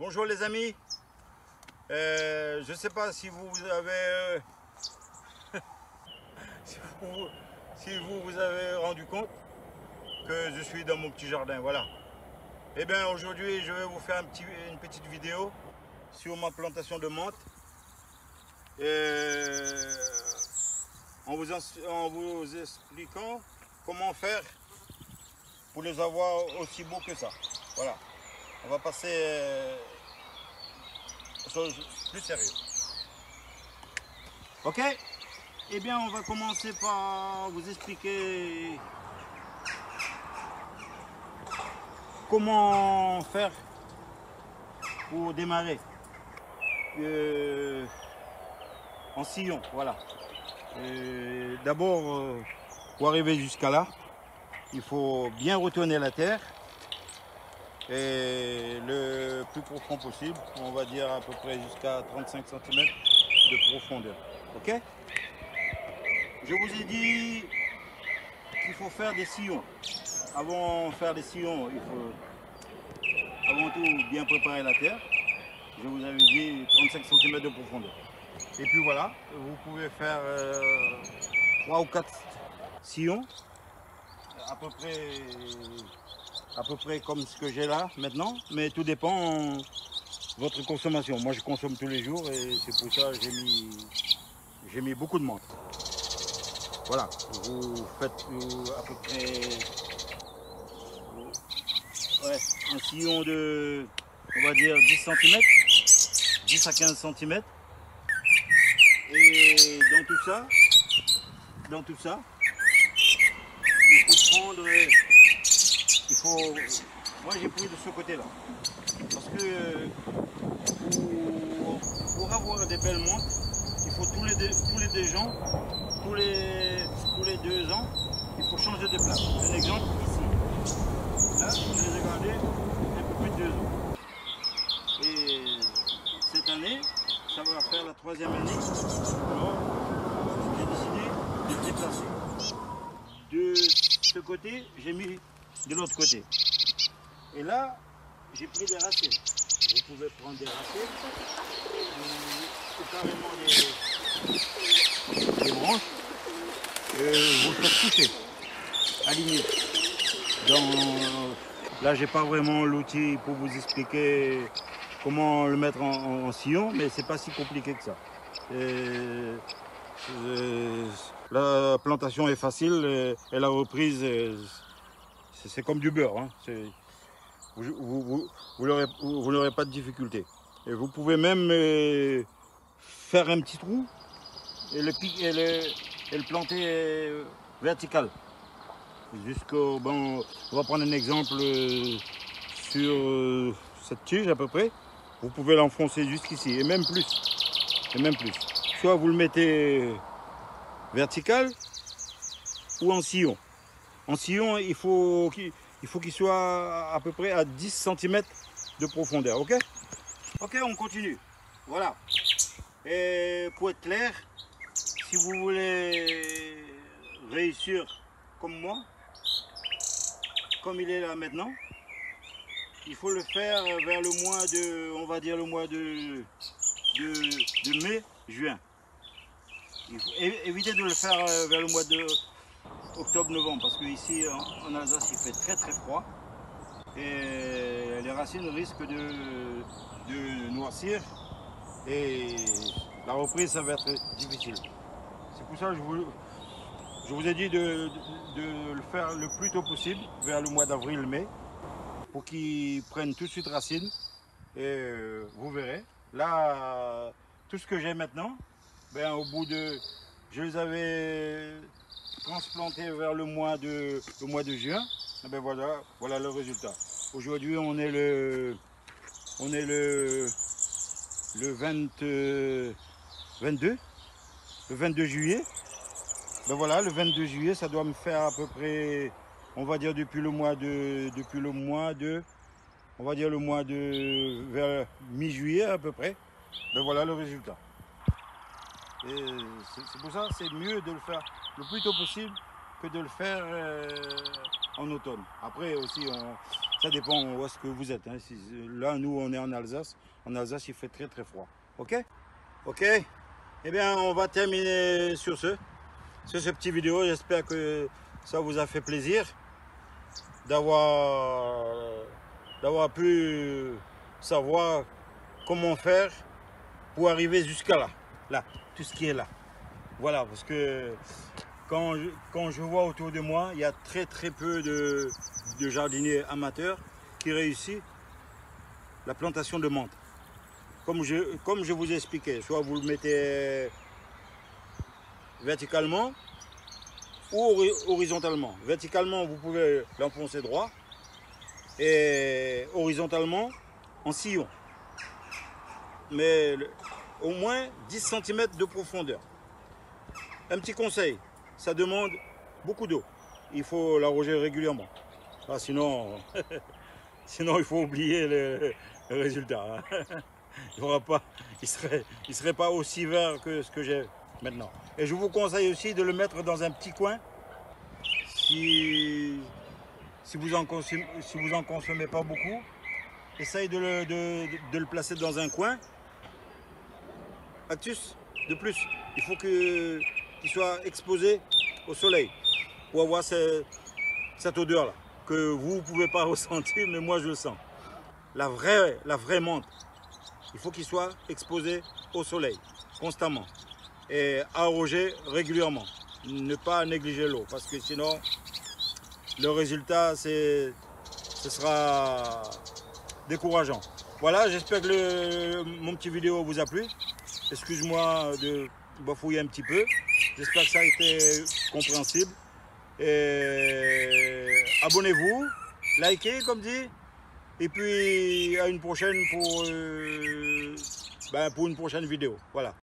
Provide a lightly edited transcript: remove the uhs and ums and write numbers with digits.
Bonjour les amis, je ne sais pas si vous avez si vous avez rendu compte que je suis dans mon petit jardin, voilà. Et bien aujourd'hui je vais vous faire une petite vidéo sur ma plantation de menthe en vous expliquant comment faire pour les avoir aussi beaux que ça. Voilà, on va passer aux choses plus sérieuses. Ok? Eh bien, on va commencer par vous expliquer comment faire pour démarrer en sillon. Voilà. D'abord, pour arriver jusqu'à là, il faut bien retourner la terre et le plus profond possible, on va dire à peu près jusqu'à 35 cm de profondeur. Ok? Je vous ai dit qu'il faut faire des sillons. Avant de faire des sillons, il faut avant tout bien préparer la terre. Je vous avais dit 35 cm de profondeur. Et puis voilà, vous pouvez faire 3 ou 4 sillons, à peu près comme ce que j'ai là maintenant, mais tout dépend de votre consommation. Moi je consomme tous les jours et c'est pour ça que j'ai mis beaucoup de menthe. Voilà, vous faites à peu près un sillon de, on va dire 10 cm, 10 à 15 cm. Et dans tout ça, il faut, moi j'ai pris de ce côté-là, parce que pour avoir des belles menthes, il faut tous les 2 ans, il faut changer de place. Un exemple ici, là je les ai gardés un peu plus de 2 ans. Et cette année, ça va faire la 3e année, alors j'ai décidé de me déplacer. De ce côté, j'ai mis de l'autre côté. Et là, j'ai pris des racines. Vous pouvez prendre des racines, ou carrément des branches, et vous le faites pousser, aligner. Là, j'ai pas vraiment l'outil pour vous expliquer comment le mettre en sillon, mais c'est pas si compliqué que ça. La plantation est facile et la reprise, c'est comme du beurre. Hein. Vous n'aurez pas de difficulté. Et vous pouvez même faire un petit trou et le planter vertical. Bon, on va prendre un exemple sur cette tige à peu près. Vous pouvez l'enfoncer jusqu'ici et même plus. Soit vous le mettez vertical ou en sillon. En sillon, il faut qu'il soit à peu près à 10 cm de profondeur. Ok? Ok, on continue. Voilà. Et pour être clair, si vous voulez réussir comme moi, comme il est là maintenant, il faut le faire vers le mois de, on va dire le mois de mai, juin. Il faut éviter de le faire vers le mois de octobre-novembre, parce qu'ici en Alsace il fait très très froid et les racines risquent de noircir et la reprise ça va être difficile. C'est pour ça que je vous ai dit de le faire le plus tôt possible, vers le mois d'avril-mai, pour qu'ils prennent tout de suite racine. Et vous verrez, là, tout ce que j'ai maintenant, ben, je les avais transplantés vers le mois de juin. Et ben voilà le résultat. Aujourd'hui, on est le 22 juillet. Ben voilà, le 22 juillet, ça doit me faire à peu près, on va dire on va dire vers mi-juillet à peu près. Ben voilà le résultat. Et c'est pour ça, c'est mieux de le faire le plus tôt possible que de le faire en automne. Après aussi, ça dépend où est-ce que vous êtes. Hein. Là, nous, on est en Alsace. En Alsace, il fait très très froid. Ok? Ok? Eh bien, on va terminer sur ce petit vidéo. J'espère que ça vous a fait plaisir d'avoir pu savoir comment faire pour arriver jusqu'à là, tout ce qui est là. Voilà, parce que quand je vois autour de moi, il y a très peu de jardiniers amateurs qui réussissent la plantation de menthe. Comme je vous ai expliqué, soit vous le mettez verticalement ou horizontalement. Verticalement, vous pouvez l'enfoncer droit et horizontalement en sillon. Mais au moins 10 cm de profondeur. Un petit conseil, ça demande beaucoup d'eau. Il faut l'arroser régulièrement. Ah, sinon, il faut oublier le résultat. Il serait pas aussi vert que ce que j'ai maintenant. Et je vous conseille aussi de le mettre dans un petit coin. Si vous en consommez pas beaucoup, essaye de le placer dans un coin. Astuce de plus, il faut qu'il soit exposé au soleil pour avoir cette odeur là que vous ne pouvez pas ressentir, mais moi je le sens. La vraie menthe, il faut qu'il soit exposé au soleil constamment et arrosé régulièrement. Ne pas négliger l'eau parce que sinon le résultat ce sera décourageant. Voilà, j'espère que mon petit vidéo vous a plu. Excuse-moi de bafouiller un petit peu. J'espère que ça a été compréhensible. Et abonnez-vous, likez comme dit. Et puis à une prochaine pour une prochaine vidéo. Voilà.